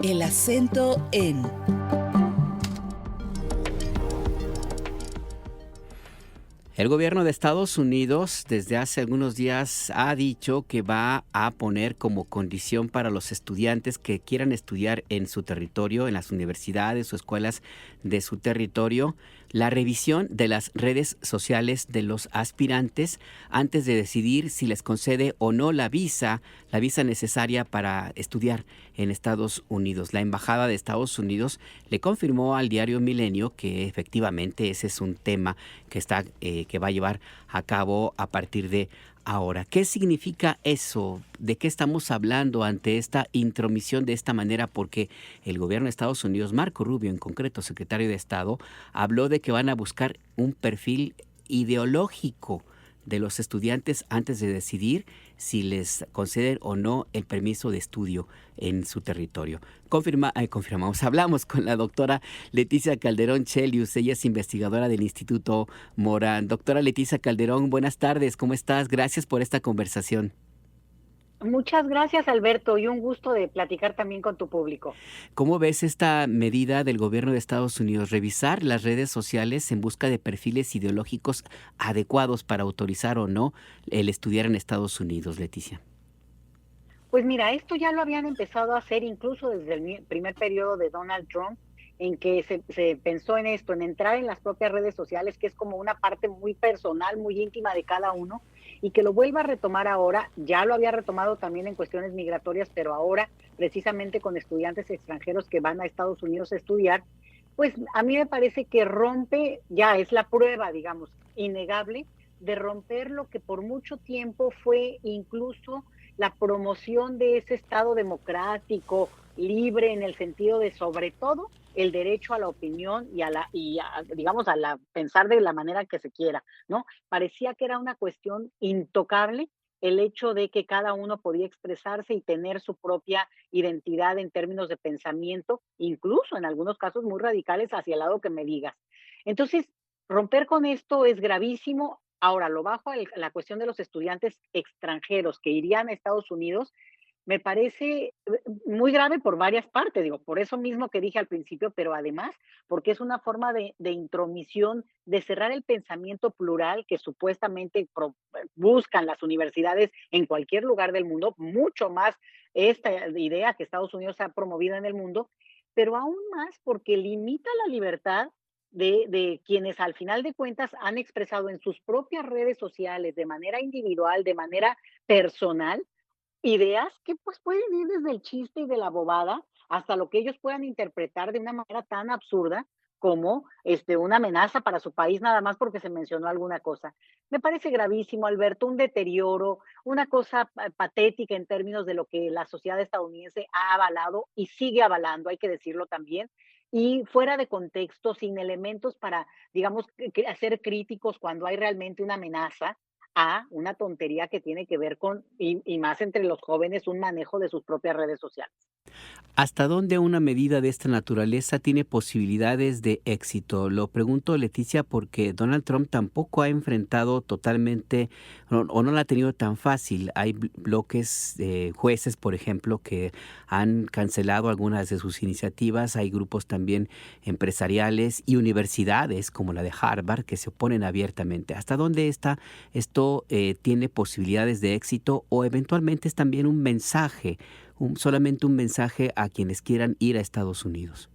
El acento en. El gobierno de Estados Unidos desde hace algunos días ha dicho que va a poner como condición para los estudiantes que quieran estudiar en su territorio, en las universidades o escuelas de su territorio, la revisión de las redes sociales de los aspirantes antes de decidir si les concede o no la visa necesaria para estudiar en Estados Unidos. La Embajada de Estados Unidos le confirmó al diario Milenio que efectivamente ese es un tema que va a llevar a cabo a partir de ahora. ¿Qué significa eso? ¿De qué estamos hablando ante esta intromisión de esta manera? Porque el gobierno de Estados Unidos, Marco Rubio en concreto, secretario de Estado, habló de que van a buscar un perfil ideológico de los estudiantes antes de decidir si les conceden o no el permiso de estudio en su territorio. Confirmamos, hablamos con la doctora Leticia Calderón Chelius, ella es investigadora del Instituto Morán. Doctora Leticia Calderón, buenas tardes, ¿cómo estás? Gracias por esta conversación. Muchas gracias, Alberto, y un gusto de platicar también con tu público. ¿Cómo ves esta medida del gobierno de Estados Unidos? Revisar las redes sociales en busca de perfiles ideológicos adecuados para autorizar o no el estudiar en Estados Unidos, Leticia. Pues mira, esto ya lo habían empezado a hacer incluso desde el primer periodo de Donald Trump, en que se pensó en esto, en entrar en las propias redes sociales, que es como una parte muy personal, muy íntima de cada uno, y que lo vuelva a retomar ahora. Ya lo había retomado también en cuestiones migratorias, pero ahora precisamente con estudiantes extranjeros que van a Estados Unidos a estudiar, pues a mí me parece que rompe, ya es la prueba, digamos, innegable, de romper lo que por mucho tiempo fue incluso la promoción de ese Estado democrático, libre en el sentido de, sobre todo, el derecho a la opinión digamos, a la pensar de la manera que se quiera, ¿no? Parecía que era una cuestión intocable el hecho de que cada uno podía expresarse y tener su propia identidad en términos de pensamiento, incluso en algunos casos muy radicales hacia el lado que me digas. Entonces, romper con esto es gravísimo. Ahora, lo bajo a la cuestión de los estudiantes extranjeros que irían a Estados Unidos, me parece muy grave por varias partes, digo, por eso mismo que dije al principio, pero además porque es una forma de intromisión, de cerrar el pensamiento plural que supuestamente buscan las universidades en cualquier lugar del mundo, mucho más esta idea que Estados Unidos ha promovido en el mundo, pero aún más porque limita la libertad de quienes al final de cuentas han expresado en sus propias redes sociales, de manera individual, de manera personal, ideas que pues pueden ir desde el chiste y de la bobada hasta lo que ellos puedan interpretar de una manera tan absurda como una amenaza para su país nada más porque se mencionó alguna cosa. Me parece gravísimo, Alberto, un deterioro, una cosa patética en términos de lo que la sociedad estadounidense ha avalado y sigue avalando, hay que decirlo también, y fuera de contexto, sin elementos para, digamos, hacer críticos cuando hay realmente una amenaza a una tontería que tiene que ver con, y más entre los jóvenes, un manejo de sus propias redes sociales. ¿Hasta dónde una medida de esta naturaleza tiene posibilidades de éxito? Lo pregunto, Leticia, porque Donald Trump tampoco ha enfrentado totalmente o no la ha tenido tan fácil. Hay bloques de jueces, por ejemplo, que han cancelado algunas de sus iniciativas. Hay grupos también empresariales y universidades como la de Harvard que se oponen abiertamente. ¿Hasta dónde esto tiene posibilidades de éxito o eventualmente es también un mensaje? Solamente un mensaje a quienes quieran ir a Estados Unidos.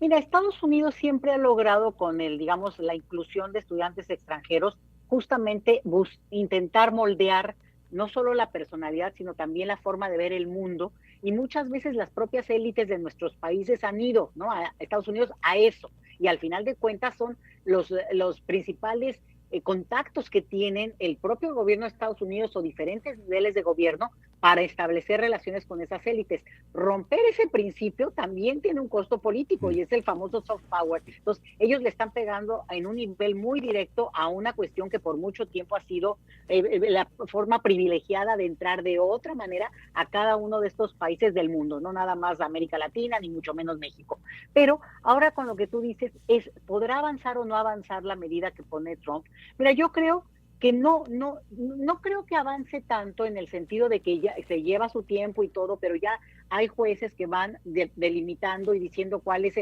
Mira, Estados Unidos siempre ha logrado con digamos, la inclusión de estudiantes extranjeros, justamente intentar moldear no solo la personalidad, sino también la forma de ver el mundo. Y muchas veces las propias élites de nuestros países han ido, ¿no?, a Estados Unidos a eso. Y al final de cuentas son los principales contactos que tienen el propio gobierno de Estados Unidos o diferentes niveles de gobierno para establecer relaciones con esas élites. Romper ese principio también tiene un costo político Mm. y es el famoso soft power. Entonces, ellos le están pegando en un nivel muy directo a una cuestión que por mucho tiempo ha sido la forma privilegiada de entrar de otra manera a cada uno de estos países del mundo, no nada más América Latina, ni mucho menos México. Pero ahora con lo que tú dices, ¿podrá avanzar o no avanzar la medida que pone Trump? Mira, yo creo que no creo que avance tanto en el sentido de que ya se lleva su tiempo y todo, pero ya hay jueces que van delimitando y diciendo cuál es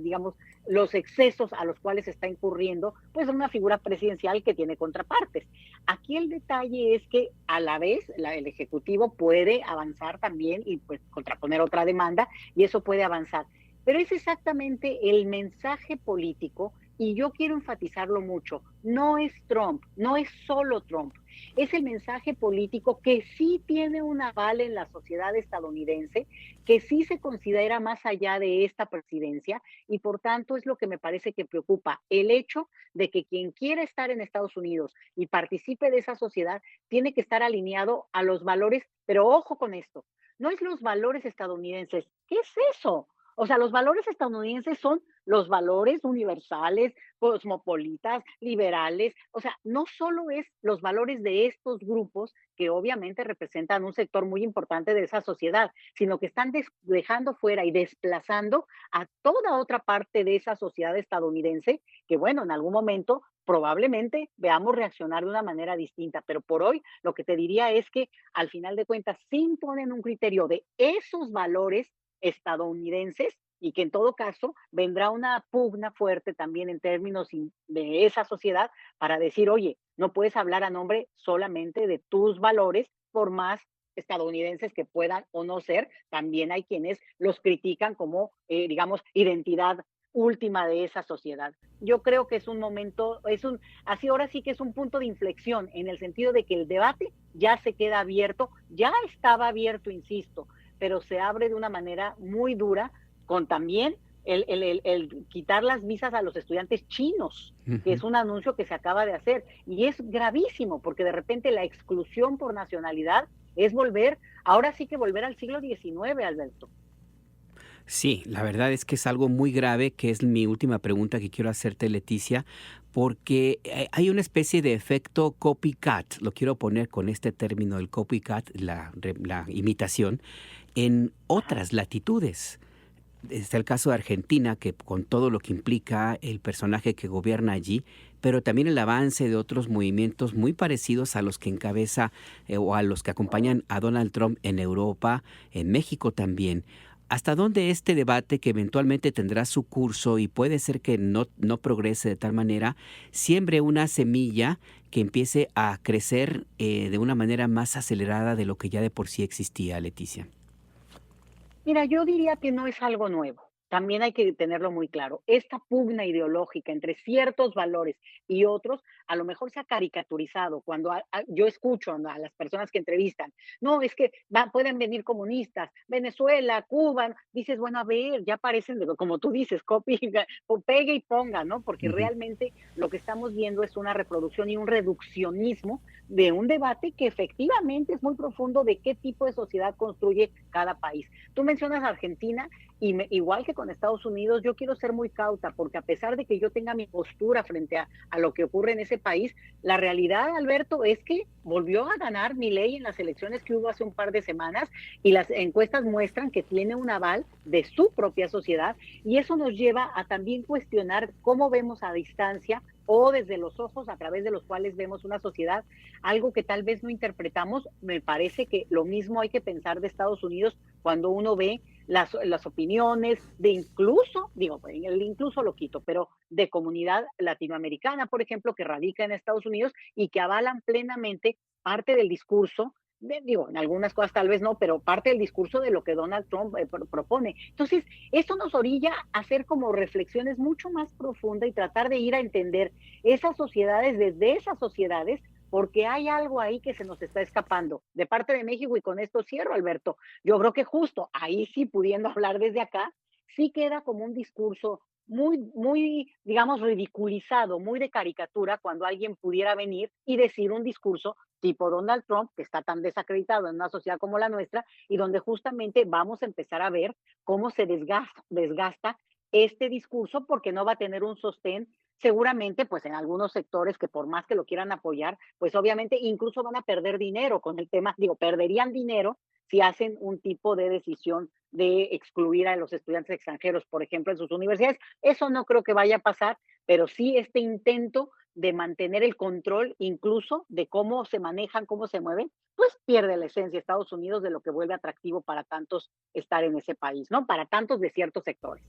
digamos, los excesos a los cuales está incurriendo, pues una figura presidencial que tiene contrapartes. Aquí el detalle es que a la vez el Ejecutivo puede avanzar también y pues contraponer otra demanda y eso puede avanzar. Pero es exactamente el mensaje político y yo quiero enfatizarlo mucho. No es Trump, no es solo Trump. Es el mensaje político que sí tiene un aval en la sociedad estadounidense, que sí se considera más allá de esta presidencia y por tanto es lo que me parece que preocupa. El hecho de que quien quiera estar en Estados Unidos y participe de esa sociedad tiene que estar alineado a los valores, pero ojo con esto, no es los valores estadounidenses. ¿Qué es eso? O sea, los valores estadounidenses son los valores universales, cosmopolitas, liberales. O sea, no solo es los valores de estos grupos que obviamente representan un sector muy importante de esa sociedad, sino que están dejando fuera y desplazando a toda otra parte de esa sociedad estadounidense que, bueno, en algún momento probablemente veamos reaccionar de una manera distinta, pero por hoy lo que te diría es que al final de cuentas sí imponen un criterio de esos valores estadounidenses y que en todo caso vendrá una pugna fuerte también en términos de esa sociedad para decir, oye, no puedes hablar a nombre solamente de tus valores, por más estadounidenses que puedan o no ser, también hay quienes los critican como, digamos, identidad última de esa sociedad. Yo creo que es un momento, así ahora sí que es un punto de inflexión en el sentido de que el debate ya se queda abierto, ya estaba abierto, insisto, pero se abre de una manera muy dura con también el quitar las visas a los estudiantes chinos, que Ujú. es un anuncio que se acaba de hacer. Y es gravísimo, porque de repente la exclusión por nacionalidad es ahora sí que volver al siglo XIX, Alberto. Sí, la verdad es que es algo muy grave, que es mi última pregunta que quiero hacerte, Leticia, porque hay una especie de efecto copycat, lo quiero poner con este término, el copycat, la imitación, en Ajá. otras latitudes. Está el caso de Argentina, que con todo lo que implica el personaje que gobierna allí, pero también el avance de otros movimientos muy parecidos a los que encabeza o a los que acompañan a Donald Trump en Europa, en México también. ¿Hasta dónde este debate, que eventualmente tendrá su curso y puede ser que no progrese de tal manera, siembre una semilla que empiece a crecer de una manera más acelerada de lo que ya de por sí existía, Leticia? Mira, yo diría que no es algo nuevo. También hay que tenerlo muy claro. Esta pugna ideológica entre ciertos valores y otros, a lo mejor se ha caricaturizado. Cuando yo escucho a las personas que entrevistan, no, es que pueden venir comunistas, Venezuela, Cuba, dices, bueno, a ver, ya parecen, como tú dices, copy, pegue y ponga, ¿no? Porque Ujú. realmente lo que estamos viendo es una reproducción y un reduccionismo de un debate que efectivamente es muy profundo de qué tipo de sociedad construye cada país. Tú mencionas Argentina y igual que con Estados Unidos, yo quiero ser muy cauta porque a pesar de que yo tenga mi postura frente a lo que ocurre en ese país, la realidad, Alberto, es que volvió a ganar Milei en las elecciones que hubo hace un par de semanas y las encuestas muestran que tiene un aval de su propia sociedad y eso nos lleva a también cuestionar cómo vemos a distancia o desde los ojos a través de los cuales vemos una sociedad, algo que tal vez no interpretamos. Me parece que lo mismo hay que pensar de Estados Unidos cuando uno ve las opiniones de incluso, digo, pues, el incluso lo quito, pero de comunidad latinoamericana, por ejemplo, que radica en Estados Unidos y que avalan plenamente parte del discurso, digo, en algunas cosas tal vez no, pero parte del discurso de lo que Donald Trump propone. Entonces, esto nos orilla a hacer como reflexiones mucho más profundas y tratar de ir a entender esas sociedades desde esas sociedades porque hay algo ahí que se nos está escapando de parte de México y con esto cierro, Alberto. Yo creo que justo ahí sí, pudiendo hablar desde acá, sí queda como un discurso muy, digamos, ridiculizado, muy de caricatura, cuando alguien pudiera venir y decir un discurso tipo Donald Trump, que está tan desacreditado en una sociedad como la nuestra, y donde justamente vamos a empezar a ver cómo se desgasta este discurso porque no va a tener un sostén seguramente pues en algunos sectores que por más que lo quieran apoyar, pues obviamente incluso van a perder dinero con el tema, digo, perderían dinero si hacen un tipo de decisión de excluir a los estudiantes extranjeros, por ejemplo, en sus universidades. Eso no creo que vaya a pasar, pero sí este intento de mantener el control incluso de cómo se manejan, cómo se mueven, pues pierde la esencia Estados Unidos de lo que vuelve atractivo para tantos estar en ese país, ¿no? Para tantos de ciertos sectores.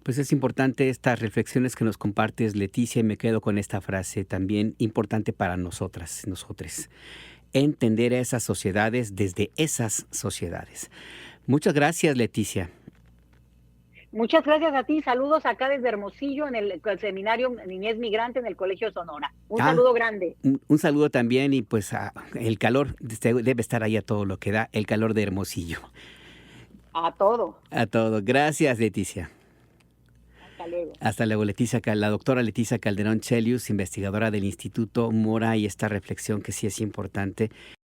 Pues es importante estas reflexiones que nos compartes, Leticia, y me quedo con esta frase también importante para nosotras, nosotres. Entender a esas sociedades desde esas sociedades. Muchas gracias, Leticia. Muchas gracias a ti. Saludos acá desde Hermosillo en el seminario Niñez Migrante en el Colegio Sonora. Un Ah, saludo grande un saludo también y pues el calor debe estar ahí a todo lo que da, el calor de Hermosillo. a todo. A todo. Gracias, Leticia. Hasta luego. Hasta luego, Leticia, la doctora Leticia Calderón Chelius, investigadora del Instituto Mora, y esta reflexión que sí es importante.